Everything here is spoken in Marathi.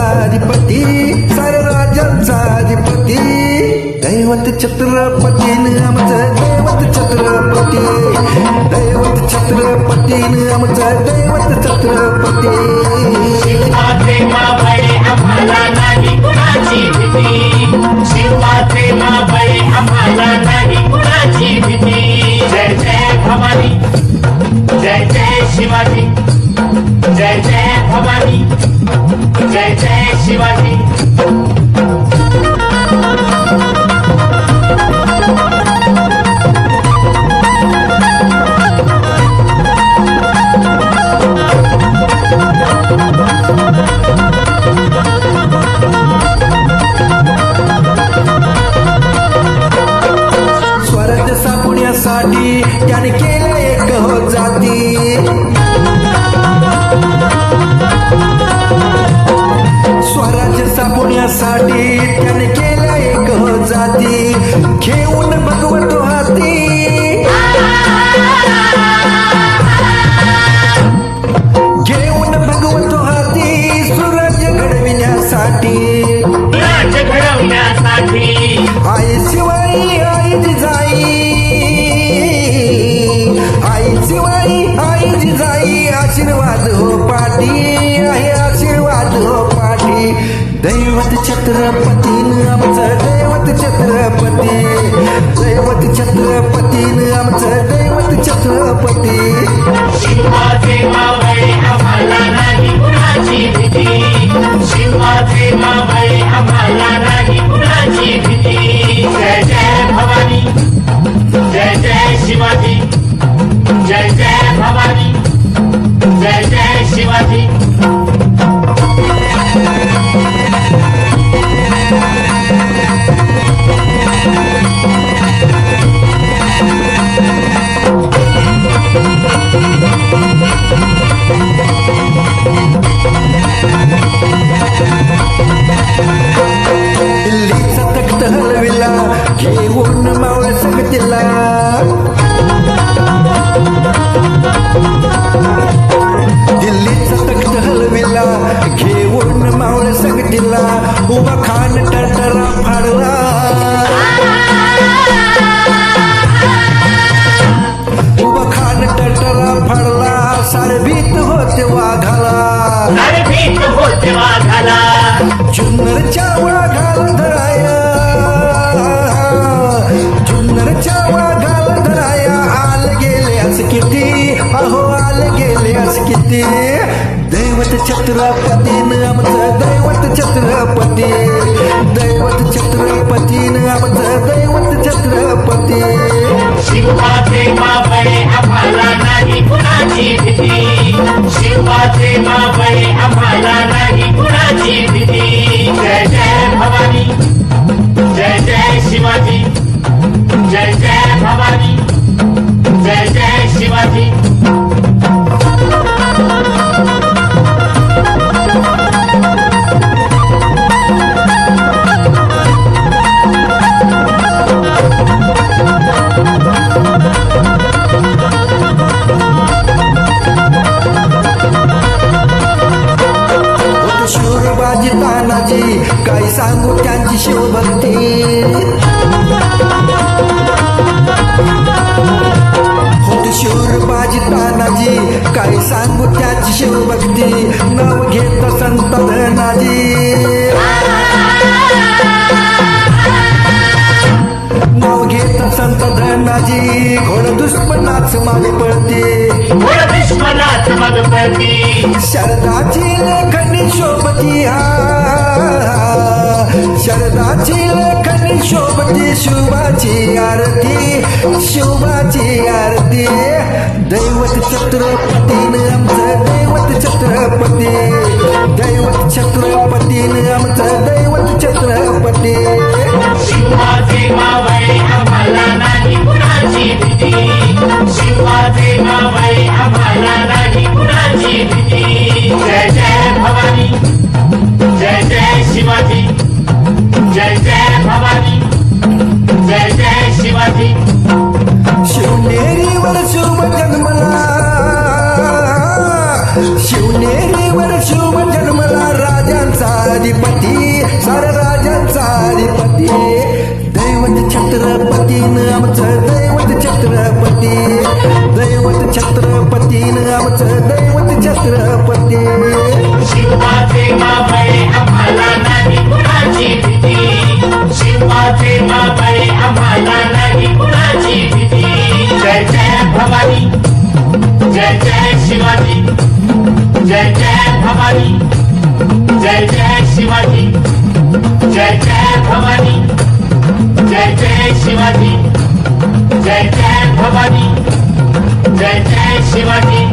अधिपती साऱ्या राज्यांचा अधिपती दैवत छत्रपतीन आमचं दैवत छत्रपती दैवत छत्रपतीन आमचं दैवत छत्रपती शिवाचे मावळे आम्हाला नाही कुणाची भीती शिवाचे मावळे आम्हाला नाही कुणाची भीती जय जय भवानी जय जय शिवाजी जय जय भवानी जय जय शिवाजी स्वराज्य सापुण्यासाठी त्याने केलं एक हो जाती स्वराज्य सापुण्यासाठी त्याने केलं एक हो जाती घेऊन भगवतो हाती घेऊन भगवतो हाती स्वराज्य घडविण्यासाठी राज्य घडवण्यासाठी आई शिवाई आई जिजाई आई शिवाई आई जिजाई आशीर्वाद हो पाठी आहे आशीर्वाद हो पाठी दैवत छत्रपतीन आमचं दैवत छत्रपती दैवत छत्रपतीन आमचं दैवत छत्रपती शिवाचे मावळे आम्हाला नाही कुणाची भीती शिवाचे मावळे आम्हाला नाही कुणाची भीती जय जय भवानी जय जय शिवाजी जय जय भवानी जय जय शिवाजी दिल्लीचा तख्त हलविला घेऊन मावळ संगतीला दिल्लीचा तख्त हलविला घेऊन मावळ संगतीला उभा खान टरटरा फाडला उभा खान टरटरा फाडला सारभीत होते वाघाला भीत होते वाघाला जुन्नरच्या वाघाला धराया जुन्नरच्या वाघाला धराया आल गेले आज किती अहो आल गेले आज किती दैवत छत्रपतीन आमचं दैवत छत्रपती दैवत छत्रपतीन आमचं दैवत छत्रपती शिवाचे मावळे आम्हाला नाही कुणाची भीती शिवाचे मावळे आम्हाला नाही कुणाची भीती जय जय भवानी जय जय शिवाजी जय जय भवानी जय जय शिवाजी शूरबाजी तानाजी काही सांगू त्यांची शिवभक्ती होती शूरबाजी तानाजी काही सांगू त्याची शिवभक्ती नाव घेत संत धनाजी नाव घेत संत धनाजी घोड दुश्मनाच मागे पडते दुश्मनाच मग पडती शरदाची लेखनी शोभती शरदाची लेखनी शोभती शुभाची आरती शुभाची आरती दैवत छत्रपतीन आमचं दैवत छत्रपती दैवत छत्रपतीन आमचं दैवत छत्रपती शिवाचे मावळे आम्हाला नाही कुणाची भीती शिवाचे मावळे आम्हाला नाही कुणाची भीती जय जय भवानी जय जय शिवाजी जय जय भवानी जय जय शिवाजी शिवनेरीवर शुभ जन्मला शिवनेरीवर शुभ जन्मला राजांचा अधिपती साऱ्या राजांचा अधिपती दैवत छत्रपतीनं आमचं दैवत छत्रपती दैवत छत्रपतीनं आमचं दैवत छत्रपती शिवाचे मावळे आम्हाला नाही कुणाची भीती शिवाचे मावळे आम्हाला नाही कुणाची भीती जय जय भवानी जय जय शिवाजी जय जय भवानी जय जय शिवाजी जय जय भवानी जय जय शिवाजी जय जय भवानी जय जय शिवाजी